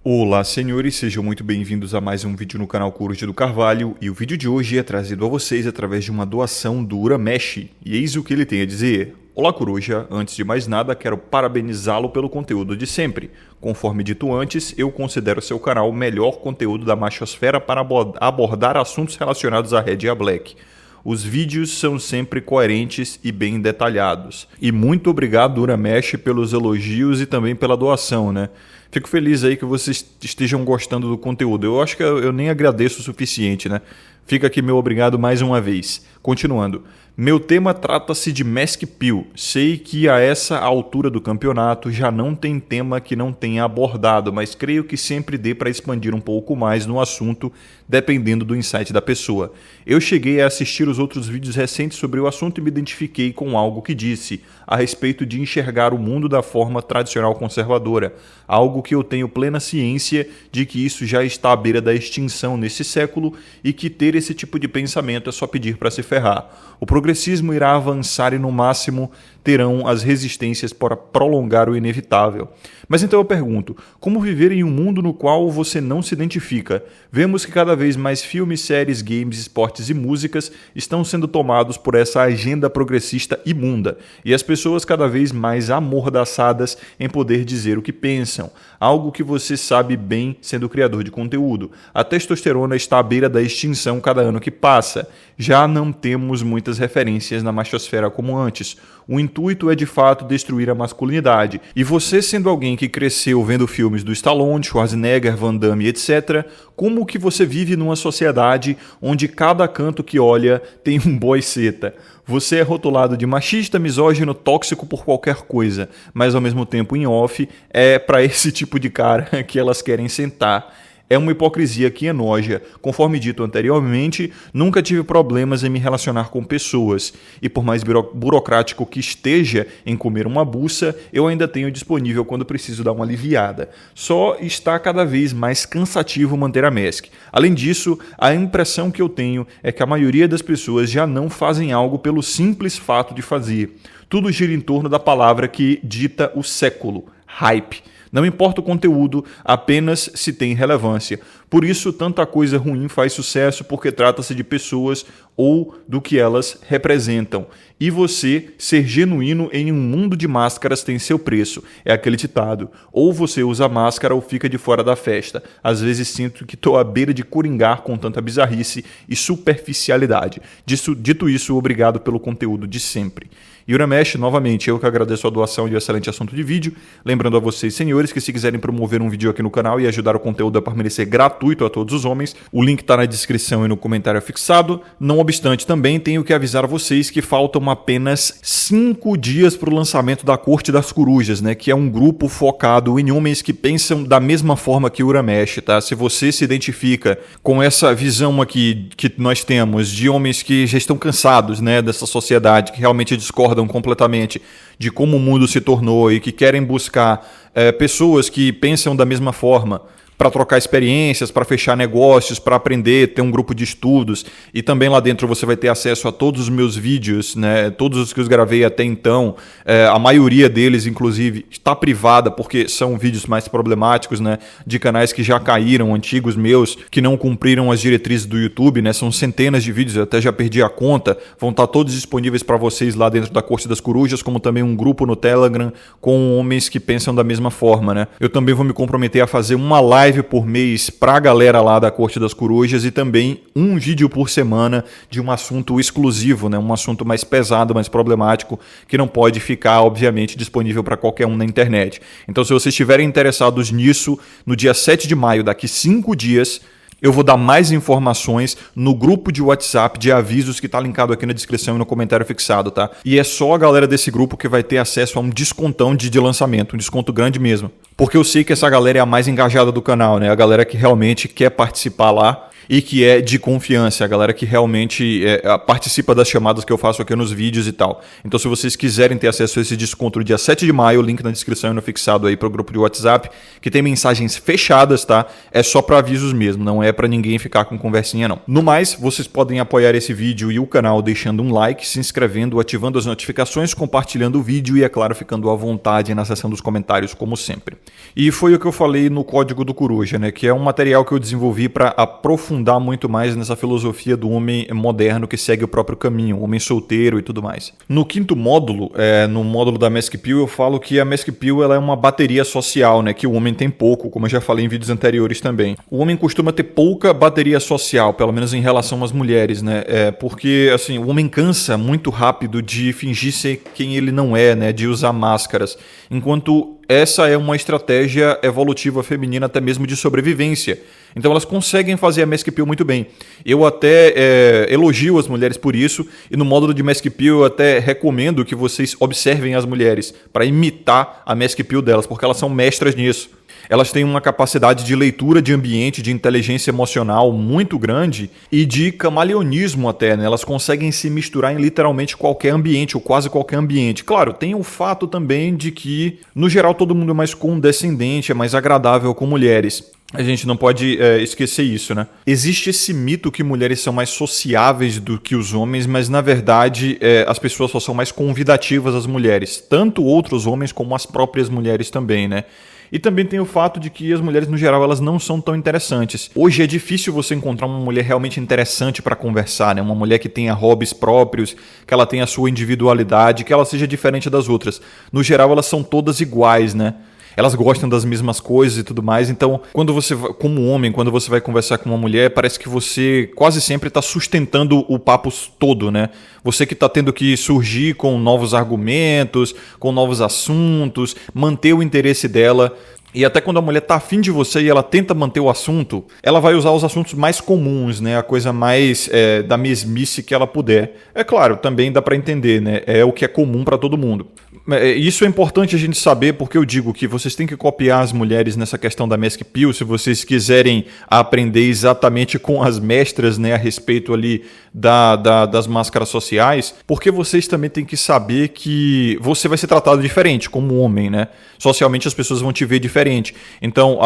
Olá, senhores, sejam muito bem-vindos a mais um vídeo no canal Coruja do Carvalho, e o vídeo de hoje é trazido a vocês através de uma doação do Uramesh, e eis o que ele tem a dizer. Olá, Coruja, antes de mais nada quero parabenizá-lo pelo conteúdo de sempre. Conforme dito antes, eu considero seu canal o melhor conteúdo da machosfera para abordar assuntos relacionados a Red e a Black. Os vídeos são sempre coerentes e bem detalhados. E muito obrigado, Uramesh, pelos elogios e também pela doação, né? Fico feliz aí que vocês estejam gostando do conteúdo. Eu acho que eu nem agradeço o suficiente, né? Fica aqui meu obrigado mais uma vez. Continuando. Meu tema trata-se de Mask Pill. Sei que a essa altura do campeonato já não tem tema que não tenha abordado, mas creio que sempre dê para expandir um pouco mais no assunto, dependendo do insight da pessoa. Eu cheguei a assistir os outros vídeos recentes sobre o assunto e me identifiquei com algo que disse, a respeito de enxergar o mundo da forma tradicional conservadora, algo que eu tenho plena ciência de que isso já está à beira da extinção nesse século e que ter esse tipo de pensamento é só pedir para se ferrar. O progressismo irá avançar e no máximo terão as resistências para prolongar o inevitável. Mas então eu pergunto, como viver em um mundo no qual você não se identifica? Vemos que cada vez mais filmes, séries, games, esportes e músicas estão sendo tomados por essa agenda progressista imunda, e as pessoas cada vez mais amordaçadas em poder dizer o que pensam, algo que você sabe bem sendo criador de conteúdo. A testosterona está à beira da extinção cada ano que passa. Já não temos muitas referências na machosfera como antes. O intuito é de fato destruir a masculinidade. E você, sendo alguém que cresceu vendo filmes do Stallone, Schwarzenegger, Van Damme, etc., como que você vive numa sociedade onde cada canto que olha tem um boy seta? Você é rotulado de machista, misógino, tóxico por qualquer coisa, mas ao mesmo tempo em off é para esse tipo de cara que elas querem sentar. É uma hipocrisia que enoja. Conforme dito anteriormente, nunca tive problemas em me relacionar com pessoas. E por mais burocrático que esteja em comer uma buça, eu ainda tenho disponível quando preciso dar uma aliviada. Só está cada vez mais cansativo manter a mask. Além disso, a impressão que eu tenho é que a maioria das pessoas já não fazem algo pelo simples fato de fazer. Tudo gira em torno da palavra que dita o século, hype. Não importa o conteúdo, apenas se tem relevância. Por isso, tanta coisa ruim faz sucesso porque trata-se de pessoas ou do que elas representam. E você ser genuíno em um mundo de máscaras tem seu preço. É aquele ditado. Ou você usa máscara ou fica de fora da festa. Às vezes sinto que estou à beira de coringar com tanta bizarrice e superficialidade. Dito isso, obrigado pelo conteúdo de sempre. E Uramesh, novamente, eu que agradeço a doação e o excelente assunto de vídeo. Lembrando a vocês, senhores, que se quiserem promover um vídeo aqui no canal e ajudar o conteúdo a permanecer gratuito a todos os homens, o link está na descrição e no comentário fixado. Não obstante, também tenho que avisar a vocês que faltam apenas 5 dias para o lançamento da Corte das Corujas, né? Que é um grupo focado em homens que pensam da mesma forma que o Uramesh, tá? Se você se identifica com essa visão aqui que nós temos de homens que já estão cansados, né, dessa sociedade, que realmente discordam completamente de como o mundo se tornou e que querem buscar pessoas que pensam da mesma forma para trocar experiências, para fechar negócios, para aprender, ter um grupo de estudos, e também lá dentro você vai ter acesso a todos os meus vídeos, né? Todos os que eu gravei até então, a maioria deles inclusive está privada porque são vídeos mais problemáticos, né? De canais que já caíram, antigos meus, que não cumpriram as diretrizes do YouTube, né? São centenas de vídeos, eu até já perdi a conta, vão estar todos disponíveis para vocês lá dentro da Corte das Corujas, como também um grupo no Telegram com homens que pensam da mesma forma, né? Eu também vou me comprometer a fazer uma live por mês para a galera lá da Corte das Corujas e também um vídeo por semana de um assunto exclusivo, né? Um assunto mais pesado, mais problemático, que não pode ficar, obviamente, disponível para qualquer um na internet. Então, se vocês estiverem interessados nisso, no dia 7 de maio, daqui 5 dias, eu vou dar mais informações no grupo de WhatsApp de avisos que está linkado aqui na descrição e no comentário fixado, tá? E é só a galera desse grupo que vai ter acesso a um descontão de lançamento, um desconto grande mesmo. Porque eu sei que essa galera é a mais engajada do canal, né? A galera que realmente quer participar lá e que é de confiança, a galera que realmente participa das chamadas que eu faço aqui nos vídeos e tal. Então, se vocês quiserem ter acesso a esse desconto no dia 7 de maio, link na descrição e no fixado aí para o grupo de WhatsApp, que tem mensagens fechadas, tá? É só para avisos mesmo, não é para ninguém ficar com conversinha não. No mais, vocês podem apoiar esse vídeo e o canal deixando um like, se inscrevendo, ativando as notificações, compartilhando o vídeo e, é claro, ficando à vontade na seção dos comentários, como sempre. E foi o que eu falei no Código do Coruja, né? Que é um material que eu desenvolvi para aprofundar muito mais nessa filosofia do homem moderno que segue o próprio caminho, o homem solteiro e tudo mais. No quinto módulo, no módulo da Mask Pill, eu falo que a Mask Pill ela é uma bateria social, né? Que o homem tem pouco, como eu já falei em vídeos anteriores também. O homem costuma ter pouca bateria social, pelo menos em relação às mulheres, né? Porque, assim, o homem cansa muito rápido de fingir ser quem ele não é, né? De usar máscaras. Enquanto essa é uma estratégia evolutiva feminina, até mesmo de sobrevivência. Então elas conseguem fazer a Mask Pill muito bem. Eu até elogio as mulheres por isso, e no módulo de Mask Pill eu até recomendo que vocês observem as mulheres para imitar a Mask Pill delas, porque elas são mestras nisso. Elas têm uma capacidade de leitura de ambiente, de inteligência emocional muito grande e de camaleonismo até, né? Elas conseguem se misturar em literalmente qualquer ambiente, ou quase qualquer ambiente. Claro, tem o fato também de que, no geral, todo mundo é mais condescendente, é mais agradável com mulheres. A gente não pode esquecer isso, né? Existe esse mito que mulheres são mais sociáveis do que os homens, mas na verdade as pessoas só são mais convidativas às mulheres. Tanto outros homens como as próprias mulheres também, né? E também tem o fato de que as mulheres, no geral, elas não são tão interessantes. Hoje é difícil você encontrar uma mulher realmente interessante para conversar, né? Uma mulher que tenha hobbies próprios, que ela tenha a sua individualidade, que ela seja diferente das outras. No geral, elas são todas iguais, né? Elas gostam das mesmas coisas e tudo mais. Então, quando você, como homem, quando você vai conversar com uma mulher, parece que você quase sempre está sustentando o papo todo, né? Você que está tendo que surgir com novos argumentos, com novos assuntos, manter o interesse dela. E até quando a mulher tá afim de você e ela tenta manter o assunto, ela vai usar os assuntos mais comuns, né? A coisa mais da mesmice que ela puder. É claro, também dá para entender, né? É o que é comum para todo mundo. Isso é importante a gente saber, porque eu digo que vocês têm que copiar as mulheres nessa questão da Mask Pill, se vocês quiserem aprender exatamente com as mestras, né, a respeito ali das máscaras sociais, porque vocês também têm que saber que você vai ser tratado diferente como homem, né? Socialmente as pessoas vão te ver diferente. Então,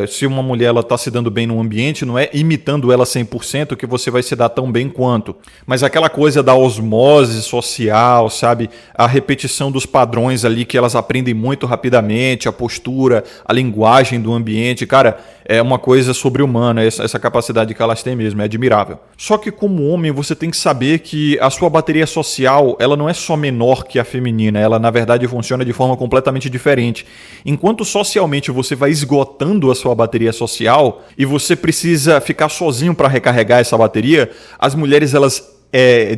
se uma mulher está se dando bem num ambiente, não é imitando ela 100% que você vai se dar tão bem quanto. Mas aquela coisa da osmose social, sabe? A repetição dos padrões ali que elas aprendem muito rapidamente, a postura, a linguagem do ambiente, cara, é uma coisa sobre-humana, essa capacidade que elas têm mesmo, é admirável. Só que como homem, você tem que saber que a sua bateria social, ela não é só menor que a feminina, ela na verdade funciona de forma completamente diferente. Enquanto socialmente você vai esgotando a sua bateria social e você precisa ficar sozinho para recarregar essa bateria, as mulheres elas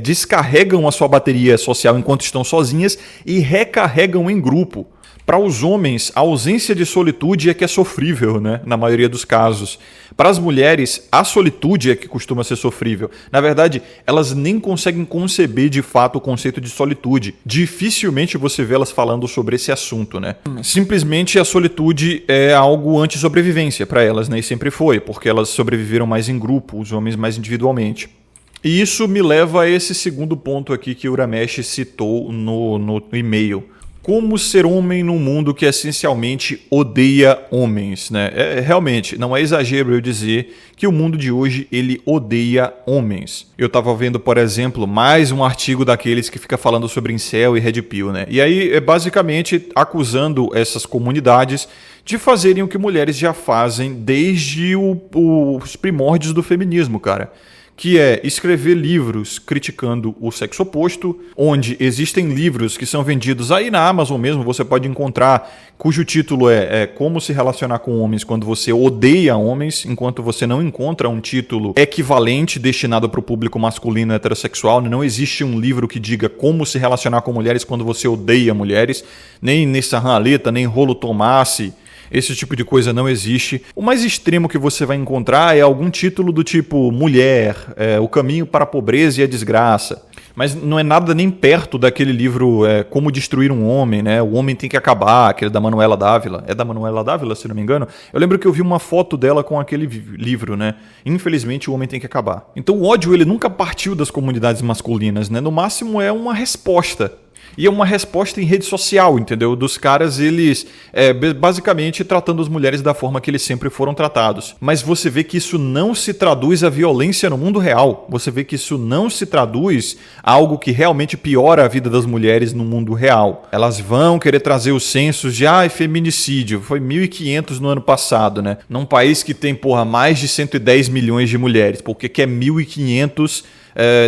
descarregam a sua bateria social enquanto estão sozinhas e recarregam em grupo. Para os homens, a ausência de solitude é que é sofrível, né? Na maioria dos casos. Para as mulheres, a solitude é que costuma ser sofrível. Na verdade, elas nem conseguem conceber de fato o conceito de solitude. Dificilmente você vê elas falando sobre esse assunto, né? Simplesmente a solitude é algo anti-sobrevivência para elas, né? E sempre foi, porque elas sobreviveram mais em grupo, os homens mais individualmente. E isso me leva a esse segundo ponto aqui que o Uramesh citou no e-mail. Como ser homem num mundo que essencialmente odeia homens, né? Realmente, não é exagero eu dizer que o mundo de hoje ele odeia homens. Eu estava vendo, por exemplo, mais um artigo daqueles que fica falando sobre incel e red pill, né? E aí é basicamente acusando essas comunidades de fazerem o que mulheres já fazem desde os primórdios do feminismo, cara. Que é escrever livros criticando o sexo oposto, onde existem livros que são vendidos aí na Amazon mesmo, você pode encontrar, cujo título é Como se relacionar com homens quando você odeia homens, enquanto você não encontra um título equivalente destinado para o público masculino heterossexual. Não existe um livro que diga como se relacionar com mulheres quando você odeia mulheres, nem Nessa Ranaleta, nem Rolo Tomassi. Esse tipo de coisa não existe. O mais extremo que você vai encontrar é algum título do tipo Mulher, O Caminho para a Pobreza e a Desgraça. Mas não é nada nem perto daquele livro Como Destruir um Homem, né? O Homem Tem que Acabar, aquele da Manuela Dávila. É da Manuela Dávila, se não me engano? Eu lembro que eu vi uma foto dela com aquele livro, né? Infelizmente, O Homem Tem que Acabar. Então o ódio, ele nunca partiu das comunidades masculinas, né? No máximo é uma resposta. E é uma resposta em rede social, entendeu? Dos caras, eles basicamente tratando as mulheres da forma que eles sempre foram tratados. Mas você vê que isso não se traduz a violência no mundo real. Você vê que isso não se traduz a algo que realmente piora a vida das mulheres no mundo real. Elas vão querer trazer os censos de feminicídio. Foi 1.500 no ano passado, né? Num país que tem, mais de 110 milhões de mulheres. Por que é 1.500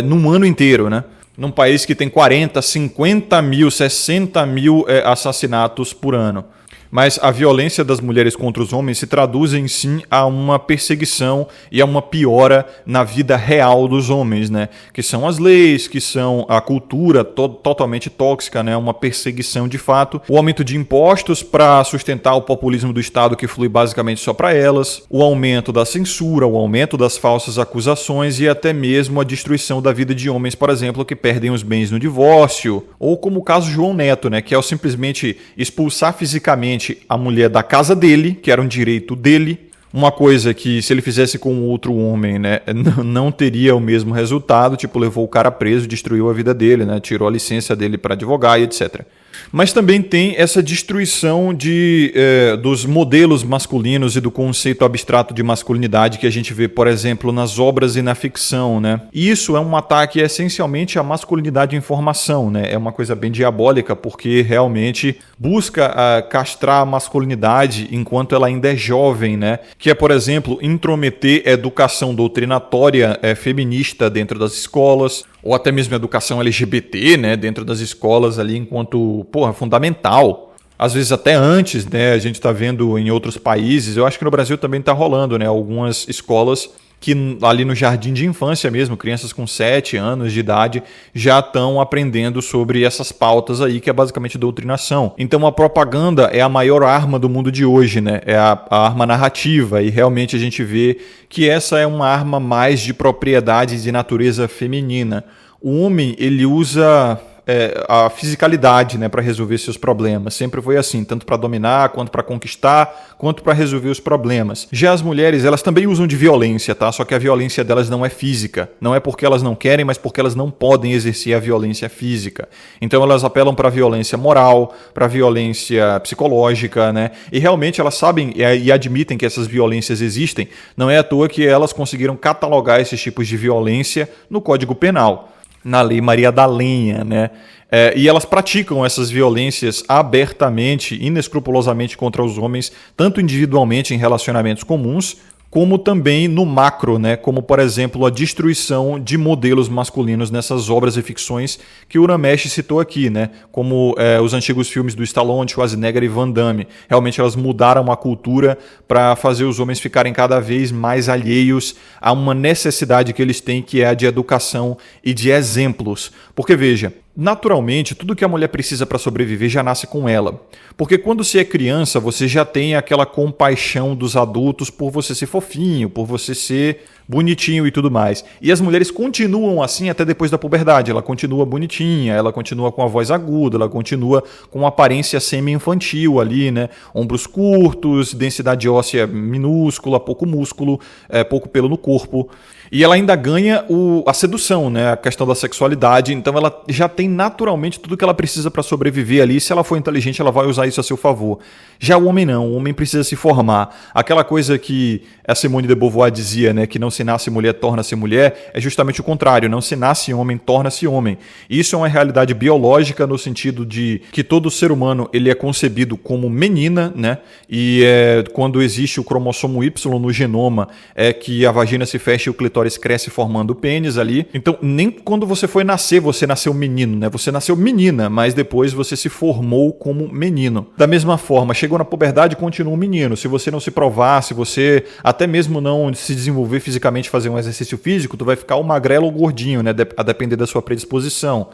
num ano inteiro, né? Num país que tem 40, 50 mil, 60 mil assassinatos por ano. Mas a violência das mulheres contra os homens se traduz em sim a uma perseguição e a uma piora na vida real dos homens, né? Que são as leis, que são a cultura totalmente tóxica, né? Uma perseguição de fato. O aumento de impostos para sustentar o populismo do Estado que flui basicamente só para elas. O aumento da censura, o aumento das falsas acusações e até mesmo a destruição da vida de homens, por exemplo, que perdem os bens no divórcio. Ou como o caso João Neto, né? Que é simplesmente expulsar fisicamente a mulher da casa dele, que era um direito dele, uma coisa que se ele fizesse com outro homem, né, não teria o mesmo resultado, tipo, levou o cara preso, destruiu a vida dele, né, tirou a licença dele para advogar e etc. Mas também tem essa destruição dos modelos masculinos e do conceito abstrato de masculinidade que a gente vê, por exemplo, nas obras e na ficção, né? E isso é um ataque essencialmente à masculinidade em formação, né? É uma coisa bem diabólica porque realmente busca castrar a masculinidade enquanto ela ainda é jovem, né? Que é, por exemplo, intrometer educação doutrinatória feminista dentro das escolas, ou até mesmo educação LGBT, né, dentro das escolas ali enquanto, fundamental. Às vezes até antes, né, a gente está vendo em outros países, eu acho que no Brasil também está rolando, né, algumas escolas que ali no jardim de infância mesmo, crianças com 7 anos de idade já estão aprendendo sobre essas pautas aí, que é basicamente doutrinação. Então a propaganda é a maior arma do mundo de hoje, né? É a arma narrativa, e realmente a gente vê que essa é uma arma mais de propriedade de natureza feminina. O homem, ele usa a fisicalidade, né, para resolver seus problemas. Sempre foi assim, tanto para dominar, quanto para conquistar, quanto para resolver os problemas. Já as mulheres, elas também usam de violência, tá? Só que a violência delas não é física. Não é porque elas não querem, mas porque elas não podem exercer a violência física. Então elas apelam para a violência moral, para a violência psicológica, né? E realmente elas sabem e admitem que essas violências existem. Não é à toa que elas conseguiram catalogar esses tipos de violência no Código Penal, na Lei Maria da Lenha, né? E elas praticam essas violências abertamente, inescrupulosamente contra os homens, tanto individualmente em relacionamentos comuns, como também no macro, né? Como, por exemplo, a destruição de modelos masculinos nessas obras e ficções que o Uramesh citou aqui, né? Como os antigos filmes do Stallone, Schwarzenegger e Van Damme. Realmente elas mudaram a cultura para fazer os homens ficarem cada vez mais alheios a uma necessidade que eles têm, que é a de educação e de exemplos. Porque, veja, naturalmente, tudo que a mulher precisa para sobreviver já nasce com ela. Porque quando você é criança, você já tem aquela compaixão dos adultos por você ser fofinho, por você ser bonitinho e tudo mais. E as mulheres continuam assim até depois da puberdade. Ela continua bonitinha, ela continua com a voz aguda, ela continua com uma aparência semi-infantil ali, né? Ombros curtos, densidade óssea minúscula, pouco músculo, pouco pelo no corpo. E ela ainda ganha a sedução, né? A questão da sexualidade. Então ela já tem naturalmente tudo que ela precisa para sobreviver ali. Se ela for inteligente, ela vai usar isso a seu favor. Já o homem não. O homem precisa se formar. Aquela coisa que a Simone de Beauvoir dizia, né? Que não se nasce mulher, torna-se mulher. É justamente o contrário. Não se nasce homem, torna-se homem. Isso é uma realidade biológica no sentido de que todo ser humano ele é concebido como menina, né? E quando existe o cromossomo Y no genoma, é que a vagina se fecha e o clitóris cresce formando o pênis ali. Então, nem quando você foi nascer, você nasceu menino, né? Você nasceu menina, mas depois você se formou como menino. Da mesma forma, chegou na puberdade, continua um menino. Se você não se provar, se você até mesmo não se desenvolver fisicamente, fazer um exercício físico, tu vai ficar ou magrelo ou gordinho, né? A depender da sua predisposição.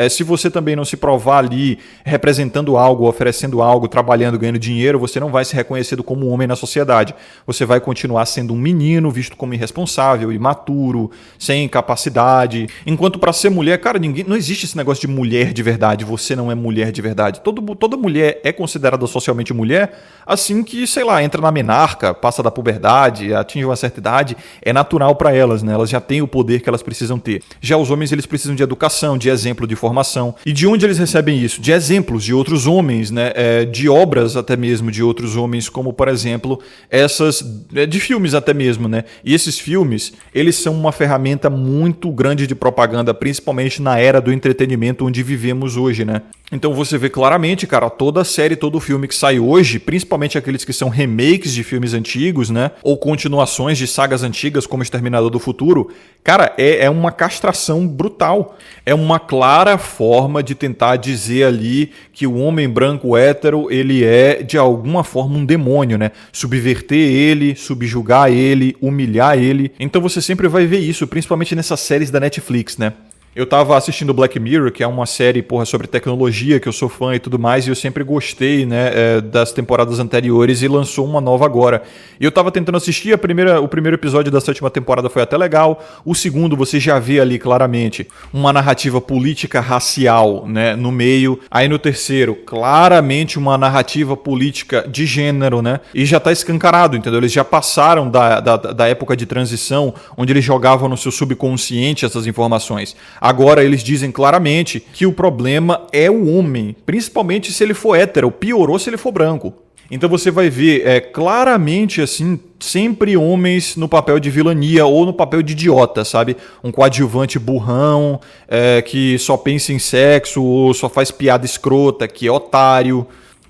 Se você também não se provar ali representando algo, oferecendo algo, trabalhando, ganhando dinheiro, você não vai ser reconhecido como um homem na sociedade. Você vai continuar sendo um menino, visto como irresponsável, imaturo, sem capacidade. Enquanto para ser mulher, cara, não existe esse negócio de mulher de verdade, você não é mulher de verdade. Toda mulher é considerada socialmente mulher assim que, sei lá, entra na menarca, passa da puberdade, atinge uma certa idade, é natural para elas, né? Elas já têm o poder que elas precisam ter. Já os homens, eles precisam de educação, de exemplo, de formação. E de onde eles recebem isso? De exemplos de outros homens, né? De obras até mesmo de outros homens, como, por exemplo, de filmes até mesmo, né? E esses filmes, eles são uma ferramenta muito grande de propaganda, principalmente na era do entretenimento onde vivemos hoje, né? Então você vê claramente, cara, toda série, todo filme que sai hoje, principalmente aqueles que são remakes de filmes antigos, né? Ou continuações de sagas antigas como Exterminador do Futuro, cara, é uma castração brutal. É uma clara forma de tentar dizer ali que o homem branco hétero, ele é de alguma forma um demônio, né? Subverter ele, subjugar ele, humilhar ele. Então você sempre vai ver isso, principalmente nessas séries da Netflix, né? Eu tava assistindo Black Mirror, que é uma série, sobre tecnologia, que eu sou fã e tudo mais, e eu sempre gostei, né, das temporadas anteriores, e lançou uma nova agora. E eu tava tentando assistir, o primeiro episódio da 7ª temporada foi até legal, o segundo você já vê ali claramente uma narrativa política racial, né, no meio, aí no terceiro, claramente uma narrativa política de gênero, né, e já tá escancarado, entendeu? Eles já passaram da época de transição, onde eles jogavam no seu subconsciente essas informações. Agora eles dizem claramente que o problema é o homem, principalmente se ele for hétero, piorou se ele for branco. Então você vai ver claramente assim, sempre homens no papel de vilania ou no papel de idiota, sabe? Um coadjuvante burrão, que só pensa em sexo ou só faz piada escrota, que é otário,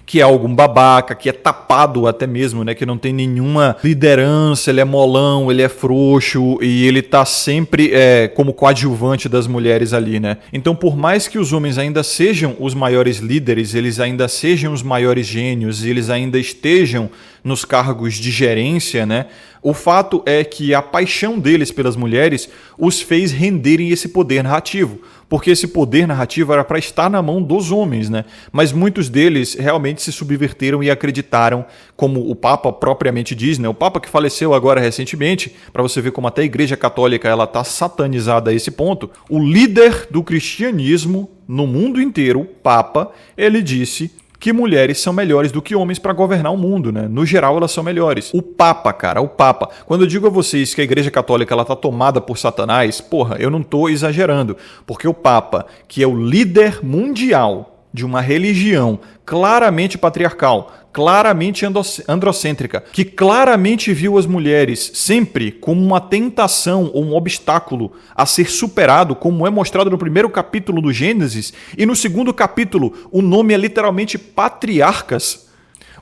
que é algum babaca, que é tapado até mesmo, né? Que não tem nenhuma liderança, ele é molão, ele é frouxo e ele tá sempre como coadjuvante das mulheres ali, né? Então, por mais que os homens ainda sejam os maiores líderes, eles ainda sejam os maiores gênios, eles ainda estejam nos cargos de gerência, né? O fato é que a paixão deles pelas mulheres os fez renderem esse poder narrativo, porque esse poder narrativo era para estar na mão dos homens, né? Mas muitos deles realmente se subverteram e acreditaram, como o Papa propriamente diz, né? O Papa que faleceu agora recentemente, para você ver como até a Igreja Católica ela está satanizada a esse ponto, o líder do cristianismo no mundo inteiro, o Papa, ele disse que mulheres são melhores do que homens para governar o mundo, né? No geral, elas são melhores. O Papa, cara, o Papa. Quando eu digo a vocês que a Igreja Católica ela tá tomada por Satanás, porra, eu não tô exagerando. Porque o Papa, que é o líder mundial de uma religião claramente patriarcal, claramente androcêntrica, que claramente viu as mulheres sempre como uma tentação ou um obstáculo a ser superado, como é mostrado no primeiro capítulo do Gênesis, e no segundo capítulo o nome é literalmente patriarcas.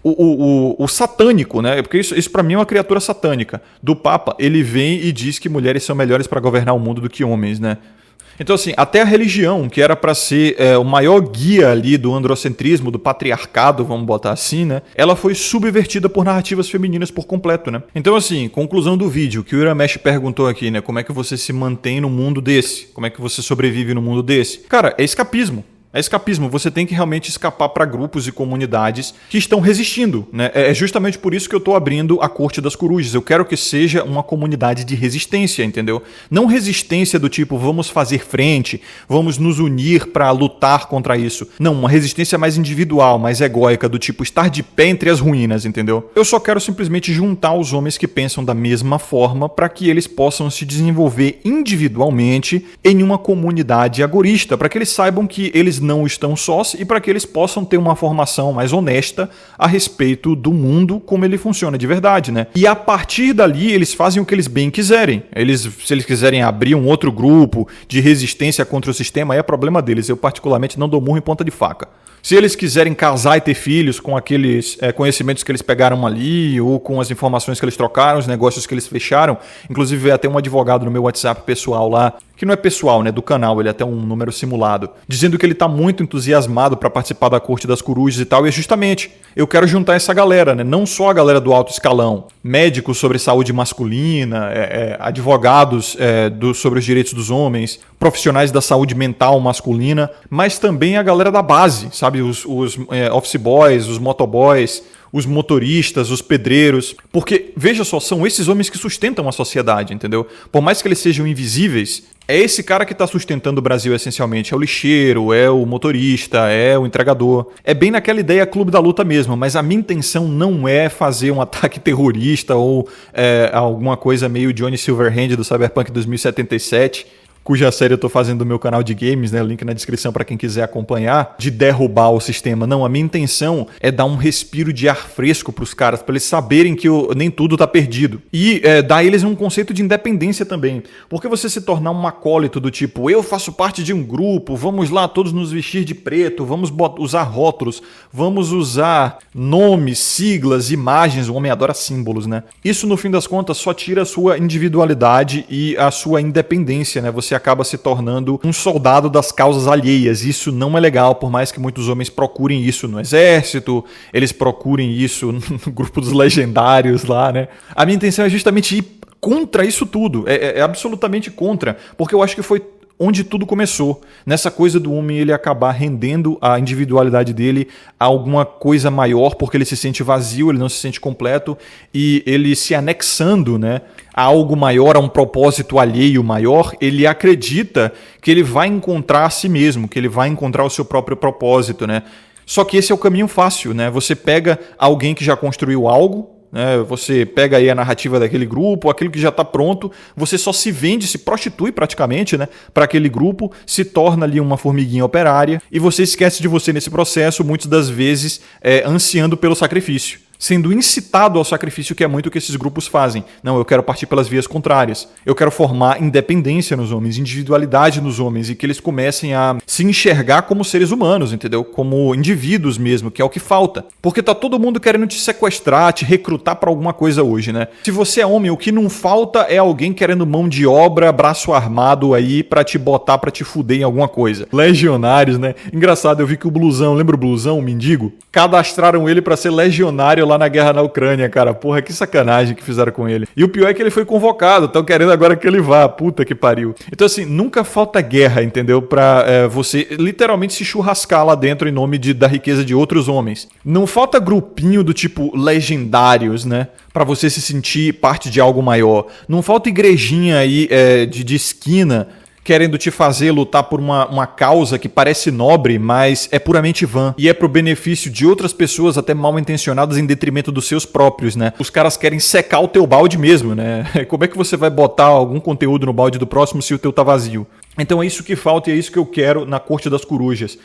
O satânico, né? Porque isso para mim é uma criatura satânica. Do Papa, ele vem e diz que mulheres são melhores para governar o mundo do que homens, né? Então, assim, até a religião, que era para ser o maior guia ali do androcentrismo, do patriarcado, vamos botar assim, né? Ela foi subvertida por narrativas femininas por completo, né? Então, assim, conclusão do vídeo, que o Uramesh perguntou aqui, né? Como é que você se mantém no mundo desse? Como é que você sobrevive no mundo desse? Cara, é escapismo. É escapismo, você tem que realmente escapar para grupos e comunidades que estão resistindo, né? É justamente por isso que eu estou abrindo a Corte das Corujas. Eu quero que seja uma comunidade de resistência, entendeu? Não resistência do tipo, vamos fazer frente, vamos nos unir para lutar contra isso. Não, uma resistência mais individual, mais egóica, do tipo estar de pé entre as ruínas, entendeu? Eu só quero simplesmente juntar os homens que pensam da mesma forma para que eles possam se desenvolver individualmente em uma comunidade agorista, para que eles saibam que eles não estão sós e para que eles possam ter uma formação mais honesta a respeito do mundo, como ele funciona de verdade, né? E a partir dali eles fazem o que eles bem quiserem. Se eles quiserem abrir um outro grupo de resistência contra o sistema, aí é problema deles. Eu particularmente não dou murro em ponta de faca. Se eles quiserem casar e ter filhos com aqueles conhecimentos que eles pegaram ali, ou com as informações que eles trocaram, os negócios que eles fecharam, inclusive veio até um advogado no meu WhatsApp pessoal lá, que não é pessoal, né, do canal, ele é até um número simulado, dizendo que ele está muito entusiasmado para participar da corte das corujas e tal, e é justamente, eu quero juntar essa galera, né? Não só a galera do alto escalão, médicos sobre saúde masculina, advogados sobre os direitos dos homens, profissionais da saúde mental masculina, mas também a galera da base, sabe? Os office boys, os motoboys, os motoristas, os pedreiros, porque, veja só, são esses homens que sustentam a sociedade, entendeu? Por mais que eles sejam invisíveis, é esse cara que está sustentando o Brasil essencialmente. É o lixeiro, é o motorista, é o entregador. É bem naquela ideia clube da luta mesmo, mas a minha intenção não é fazer um ataque terrorista ou alguma coisa meio Johnny Silverhand do Cyberpunk 2077, cuja série eu tô fazendo no meu canal de games, né? Link na descrição para quem quiser acompanhar, de derrubar o sistema. Não, a minha intenção é dar um respiro de ar fresco pros caras, para eles saberem que nem tudo tá perdido. E dar a eles um conceito de independência também. Porque você se tornar um acólito do tipo, eu faço parte de um grupo, vamos lá todos nos vestir de preto, vamos usar rótulos, vamos usar nomes, siglas, imagens, o homem adora símbolos, né? Isso, no fim das contas, só tira a sua individualidade e a sua independência, né? Você acaba se tornando um soldado das causas alheias. Isso não é legal, por mais que muitos homens procurem isso no exército, eles procurem isso no grupo dos legendários lá, né? A minha intenção é justamente ir contra isso tudo, é absolutamente contra, porque eu acho que foi onde tudo começou, nessa coisa do homem ele acabar rendendo a individualidade dele a alguma coisa maior, porque ele se sente vazio, ele não se sente completo, e ele se anexando, né, a algo maior, a um propósito alheio maior, ele acredita que ele vai encontrar a si mesmo, que ele vai encontrar o seu próprio propósito, né? Só que esse é o caminho fácil, né? Você pega alguém que já construiu algo, você pega aí a narrativa daquele grupo, aquilo que já está pronto, você só se vende, se prostitui praticamente, né, para aquele grupo, se torna ali uma formiguinha operária e você esquece de você nesse processo, muitas das vezes ansiando pelo sacrifício, sendo incitado ao sacrifício, que é muito o que esses grupos fazem. Não, eu quero partir pelas vias contrárias. Eu quero formar independência nos homens, individualidade nos homens, e que eles comecem a se enxergar como seres humanos, entendeu? Como indivíduos mesmo, que é o que falta. Porque tá todo mundo querendo te sequestrar, te recrutar pra alguma coisa hoje, né? Se você é homem, o que não falta é alguém querendo mão de obra, braço armado aí pra te botar, pra te fuder em alguma coisa. Legionários, né? Engraçado, eu vi que o Blusão, lembra o Blusão, o mendigo? Cadastraram ele pra ser legionário lá na guerra na Ucrânia, cara. Porra, que sacanagem que fizeram com ele. E o pior é que ele foi convocado, estão querendo agora que ele vá. Puta que pariu. Então assim, nunca falta guerra, entendeu? Pra você literalmente se churrascar lá dentro em nome da riqueza de outros homens. Não falta grupinho do tipo legendários, né? Pra você se sentir parte de algo maior. Não falta igrejinha aí de esquina querendo te fazer lutar por uma causa que parece nobre, mas é puramente vã. E é pro benefício de outras pessoas até mal intencionadas em detrimento dos seus próprios, né? Os caras querem secar o teu balde mesmo, né? Como é que você vai botar algum conteúdo no balde do próximo se o teu tá vazio? Então é isso que falta e é isso que eu quero na Corte das Corujas.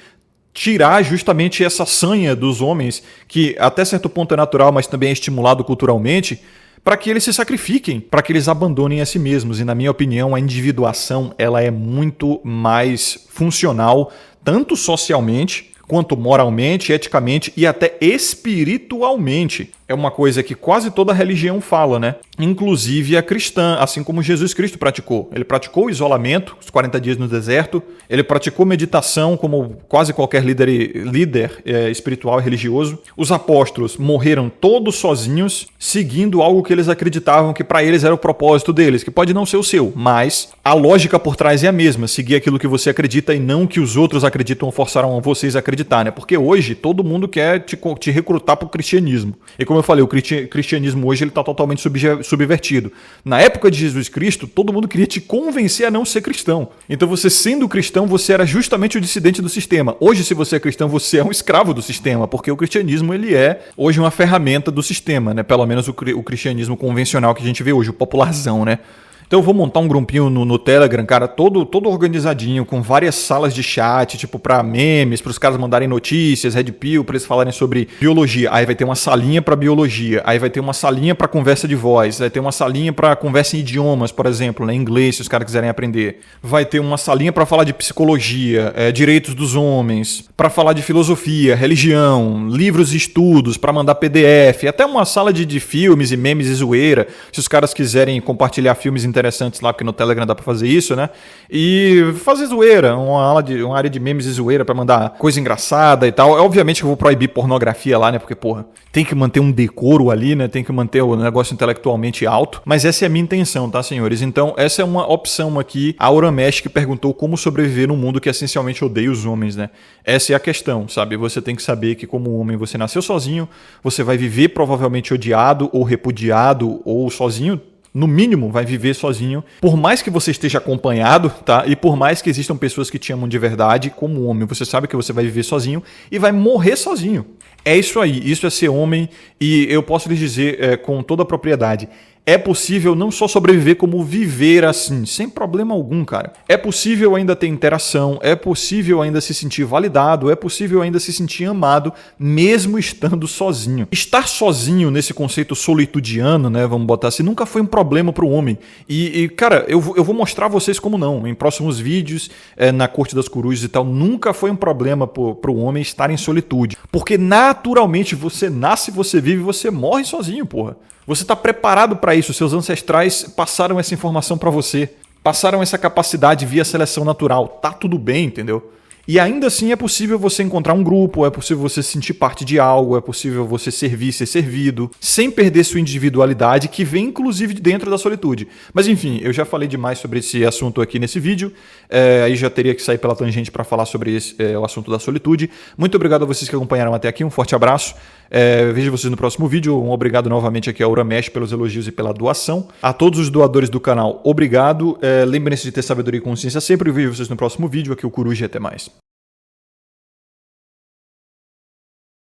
Tirar justamente essa sanha dos homens, que até certo ponto é natural, mas também é estimulado culturalmente, para que eles se sacrifiquem, para que eles abandonem a si mesmos. E na minha opinião, a individuação ela é muito mais funcional, tanto socialmente, quanto moralmente, eticamente e até espiritualmente. É uma coisa que quase toda religião fala, né? Inclusive a cristã, assim como Jesus Cristo praticou. Ele praticou o isolamento, os 40 dias no deserto. Ele praticou meditação, como quase qualquer líder espiritual e religioso. Os apóstolos morreram todos sozinhos, seguindo algo que eles acreditavam que para eles era o propósito deles, que pode não ser o seu, mas a lógica por trás é a mesma. Seguir aquilo que você acredita e não que os outros acreditam ou forçaram vocês a acreditar, né? Porque hoje todo mundo quer te recrutar para o cristianismo. E como eu falei, o cristianismo hoje está totalmente subvertido. Na época de Jesus Cristo, todo mundo queria te convencer a não ser cristão. Então você sendo cristão, você era justamente o dissidente do sistema. Hoje, se você é cristão, você é um escravo do sistema, porque o cristianismo ele é hoje uma ferramenta do sistema, né? Pelo menos o cristianismo convencional que a gente vê hoje, o popularzão, né? Então eu vou montar um grupinho no Telegram, cara, todo organizadinho, com várias salas de chat, tipo pra memes, pros caras mandarem notícias, Red Pill, pra eles falarem sobre biologia. Aí vai ter uma salinha pra biologia, aí vai ter uma salinha pra conversa de voz, vai ter uma salinha pra conversa em idiomas, por exemplo, né, inglês, se os caras quiserem aprender. Vai ter uma salinha pra falar de psicologia, direitos dos homens, pra falar de filosofia, religião, livros e estudos, pra mandar PDF, até uma sala de filmes e memes e zoeira, se os caras quiserem compartilhar filmes interessantes interessantes lá, porque no Telegram dá pra fazer isso, né? E fazer zoeira, uma área de memes e zoeira pra mandar coisa engraçada e tal. Obviamente que eu vou proibir pornografia lá, né? Porque, porra, tem que manter um decoro ali, né? Tem que manter o negócio intelectualmente alto. Mas essa é a minha intenção, tá, senhores? Então, essa é uma opção aqui. A Uramesh que perguntou como sobreviver num mundo que essencialmente odeia os homens, né? Essa é a questão, sabe? Você tem que saber que como homem você nasceu sozinho, você vai viver provavelmente odiado ou repudiado ou sozinho. No mínimo, vai viver sozinho, por mais que você esteja acompanhado, tá? E por mais que existam pessoas que te amam de verdade, como homem, você sabe que você vai viver sozinho e vai morrer sozinho. É isso aí, isso é ser homem e eu posso lhes dizer com toda a propriedade. É possível não só sobreviver, como viver assim, sem problema algum, cara. É possível ainda ter interação, é possível ainda se sentir validado, é possível ainda se sentir amado, mesmo estando sozinho. Estar sozinho nesse conceito solitudiano, né, vamos botar assim, nunca foi um problema para o homem. Cara, eu vou mostrar a vocês como não. Em próximos vídeos, na Corte das Corujas e tal, nunca foi um problema para o homem estar em solitude. Porque naturalmente você nasce, você vive, você morre sozinho, porra. Você está preparado para isso, seus ancestrais passaram essa informação para você, passaram essa capacidade via seleção natural, tá tudo bem, entendeu? E ainda assim é possível você encontrar um grupo, é possível você se sentir parte de algo, é possível você servir, ser servido, sem perder sua individualidade, que vem inclusive de dentro da solitude. Mas enfim, eu já falei demais sobre esse assunto aqui nesse vídeo, aí já teria que sair pela tangente para falar sobre o assunto da solitude. Muito obrigado a vocês que acompanharam até aqui, um forte abraço. Vejo vocês no próximo vídeo. Um obrigado novamente aqui ao Uramesh pelos elogios e pela doação. A todos os doadores do canal, obrigado. Lembrem-se de ter sabedoria e consciência sempre. Eu vejo vocês no próximo vídeo. Aqui o Coruja e até mais.